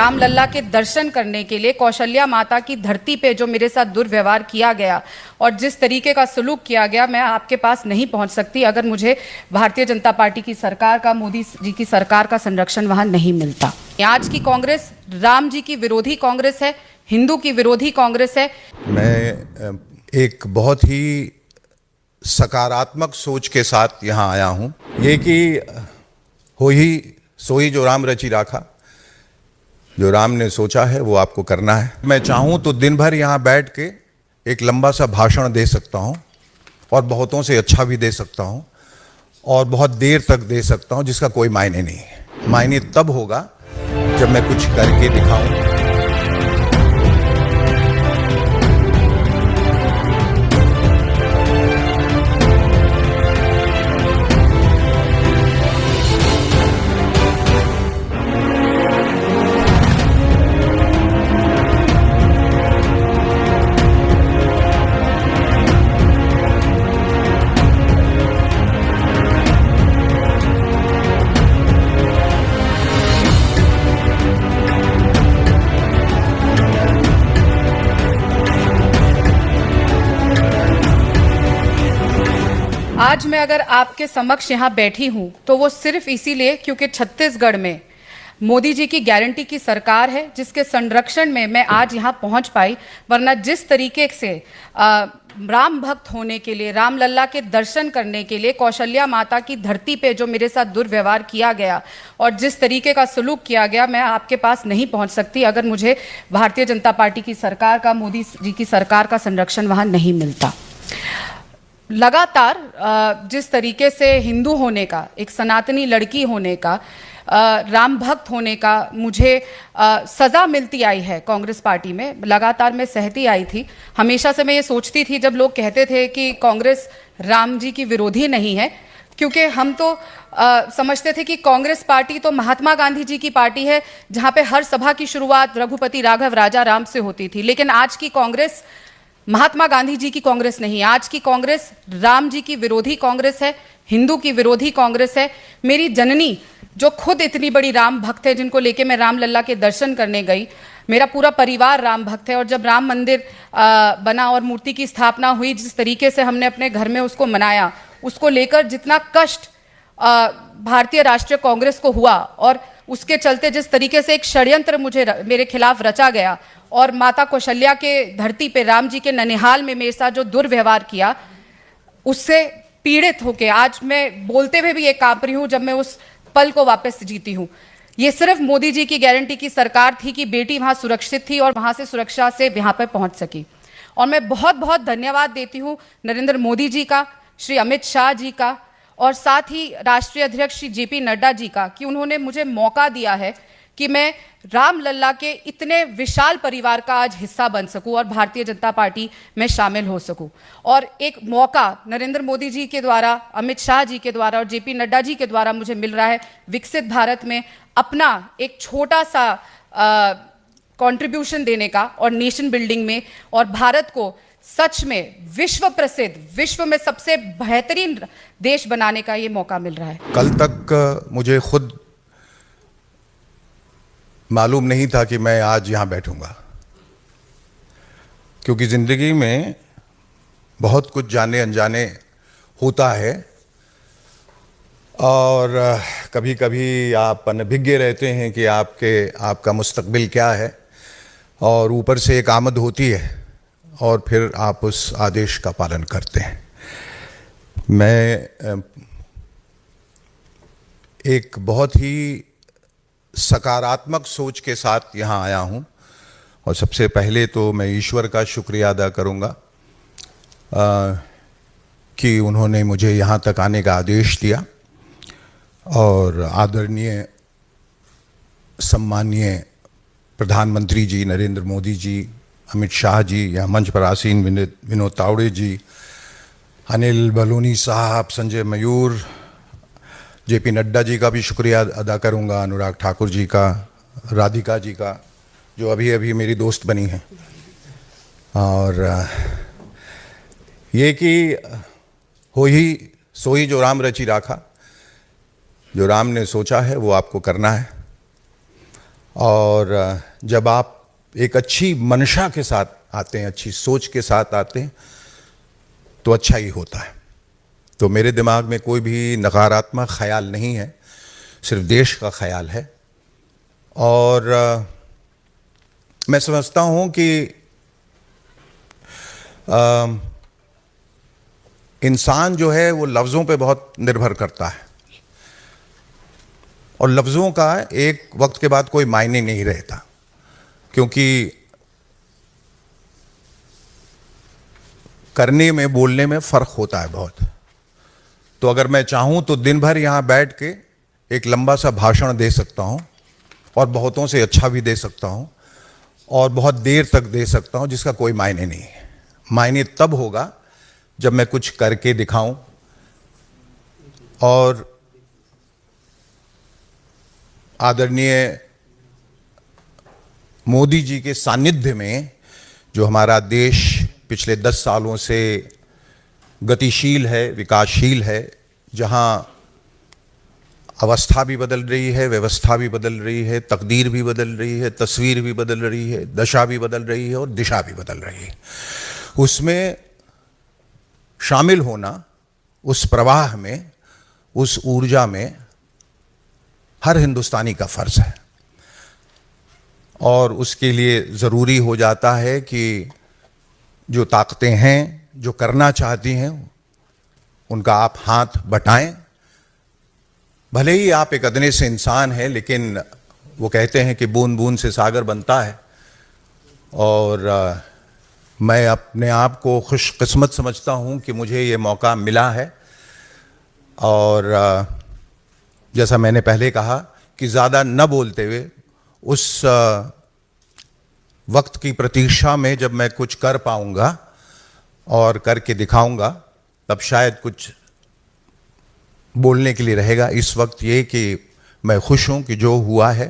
रामलला के दर्शन करने के लिए कौशल्या माता की धरती पे जो मेरे साथ दुर्व्यवहार किया गया और जिस तरीके का सलूक किया गया, मैं आपके पास नहीं पहुंच सकती अगर मुझे भारतीय जनता पार्टी की सरकार का, मोदी जी की सरकार का संरक्षण वहां नहीं मिलता। आज की कांग्रेस राम जी की विरोधी कांग्रेस है, हिंदू की विरोधी कांग्रेस है। मैं एक बहुत ही सकारात्मक सोच के साथ यहाँ आया हूँ। ये कि हो ही सो ही जो राम रचि राखा, जो राम ने सोचा है वो आपको करना है। मैं चाहूँ तो दिन भर यहाँ बैठ के एक लंबा सा भाषण दे सकता हूँ और बहुतों से अच्छा भी दे सकता हूँ और बहुत देर तक दे सकता हूँ, जिसका कोई मायने नहीं है। मायने तब होगा जब मैं कुछ करके दिखाऊँ। आज मैं अगर आपके समक्ष यहाँ बैठी हूँ तो वो सिर्फ इसीलिए क्योंकि छत्तीसगढ़ में मोदी जी की गारंटी की सरकार है, जिसके संरक्षण में मैं आज यहाँ पहुँच पाई। वरना जिस तरीके से राम भक्त होने के लिए, रामलला के दर्शन करने के लिए कौशल्या माता की धरती पे जो मेरे साथ दुर्व्यवहार किया गया और जिस तरीके का सलूक किया गया, मैं आपके पास नहीं पहुँच सकती अगर मुझे भारतीय जनता पार्टी की सरकार का, मोदी जी की सरकार का संरक्षण वहाँ नहीं मिलता। लगातार जिस तरीके से हिंदू होने का, एक सनातनी लड़की होने का, राम भक्त होने का मुझे सज़ा मिलती आई है कांग्रेस पार्टी में, लगातार मैं सहती आई थी। हमेशा से मैं ये सोचती थी, जब लोग कहते थे कि कांग्रेस राम जी की विरोधी नहीं है, क्योंकि हम तो समझते थे कि कांग्रेस पार्टी तो महात्मा गांधी जी की पार्टी है, जहाँ पे हर सभा की शुरुआत रघुपति राघव राजा राम से होती थी। लेकिन आज की कांग्रेस महात्मा गांधी जी की कांग्रेस नहीं, आज की कांग्रेस राम जी की विरोधी कांग्रेस है, हिंदू की विरोधी कांग्रेस है। मेरी जननी जो खुद इतनी बड़ी राम भक्त है, जिनको लेके मैं रामलला के दर्शन करने गई, मेरा पूरा परिवार राम भक्त है। और जब राम मंदिर बना और मूर्ति की स्थापना हुई, जिस तरीके से हमने अपने घर में उसको मनाया, उसको लेकर जितना कष्ट भारतीय राष्ट्रीय कांग्रेस को हुआ और उसके चलते जिस तरीके से एक षड्यंत्र मेरे खिलाफ रचा गया और माता कौशल्या के धरती पे, राम जी के ननिहाल में मेरे साथ जो दुर्व्यवहार किया, उससे पीड़ित होके आज मैं बोलते हुए भी ये कांप रही हूँ जब मैं उस पल को वापस जीती हूँ। ये सिर्फ मोदी जी की गारंटी की सरकार थी कि बेटी वहाँ सुरक्षित थी और वहाँ से सुरक्षा से यहाँ पर पहुँच सकी। और मैं बहुत बहुत धन्यवाद देती हूँ नरेंद्र मोदी जी का, श्री अमित शाह जी का और साथ ही राष्ट्रीय अध्यक्ष श्री JP नड्डा जी का, कि उन्होंने मुझे मौका दिया है कि मैं रामलला के इतने विशाल परिवार का आज हिस्सा बन सकूं और भारतीय जनता पार्टी में शामिल हो सकूं। और एक मौका नरेंद्र मोदी जी के द्वारा, अमित शाह जी के द्वारा और JP नड्डा जी के द्वारा मुझे मिल रहा है विकसित भारत में अपना एक छोटा सा कंट्रीब्यूशन देने का और नेशन बिल्डिंग में, और भारत को सच में विश्व प्रसिद्ध, विश्व में सबसे बेहतरीन देश बनाने का ये मौका मिल रहा है। कल तक मुझे खुद मालूम नहीं था कि मैं आज यहाँ बैठूंगा, क्योंकि ज़िंदगी में बहुत कुछ जाने अनजाने होता है और कभी कभी आप अनभिज्ञ रहते हैं कि आपका मुस्तकबिल क्या है, और ऊपर से एक आमद होती है और फिर आप उस आदेश का पालन करते हैं। मैं एक बहुत ही सकारात्मक सोच के साथ यहाँ आया हूँ और सबसे पहले तो मैं ईश्वर का शुक्रिया अदा करूँगा कि उन्होंने मुझे यहाँ तक आने का आदेश दिया, और आदरणीय सम्माननीय प्रधानमंत्री जी नरेंद्र मोदी जी, अमित शाह जी, यहाँ मंच पर आसीन विनोद तावड़े जी, अनिल बलूनी साहब, संजय मयूर, JP नड्डा जी का भी शुक्रिया अदा करूँगा, अनुराग ठाकुर जी का, राधिका जी का जो अभी अभी मेरी दोस्त बनी हैं। और ये कि हो ही सो ही जो राम रचि राखा, जो राम ने सोचा है वो आपको करना है। और जब आप एक अच्छी मंशा के साथ आते हैं, अच्छी सोच के साथ आते हैं, तो अच्छा ही होता है। तो मेरे दिमाग में कोई भी नकारात्मक ख्याल नहीं है, सिर्फ देश का ख्याल है। और मैं समझता हूँ कि इंसान जो है वो लफ्ज़ों पे बहुत निर्भर करता है, और लफ्ज़ों का एक वक्त के बाद कोई मायने नहीं रहता, क्योंकि करने में, बोलने में फ़र्क होता है बहुत। तो अगर मैं चाहूँ तो दिन भर यहाँ बैठ के एक लंबा सा भाषण दे सकता हूँ, और बहुतों से अच्छा भी दे सकता हूँ, और बहुत देर तक दे सकता हूँ, जिसका कोई मायने नहीं है। मायने तब होगा जब मैं कुछ करके दिखाऊं। और आदरणीय मोदी जी के सानिध्य में जो हमारा देश पिछले 10 सालों से गतिशील है, विकासशील है, जहां अवस्था भी बदल रही है, व्यवस्था भी बदल रही है, तकदीर भी बदल रही है, तस्वीर भी बदल रही है, दशा भी बदल रही है, और दिशा भी बदल रही है, उसमें शामिल होना, उस प्रवाह में, उस ऊर्जा में हर हिंदुस्तानी का फ़र्ज़ है। और उसके लिए ज़रूरी हो जाता है कि जो ताकतें हैं, जो करना चाहती हैं, उनका आप हाथ बटाएं। भले ही आप एक अदने से इंसान हैं, लेकिन वो कहते हैं कि बूंद बूंद से सागर बनता है। और मैं अपने आप को खुशकिस्मत समझता हूँ कि मुझे ये मौका मिला है। और जैसा मैंने पहले कहा कि ज़्यादा न बोलते हुए उस वक्त की प्रतीक्षा में जब मैं कुछ कर पाऊँगा और करके दिखाऊँगा, तब शायद कुछ बोलने के लिए रहेगा। इस वक्त ये कि मैं खुश हूँ कि जो हुआ है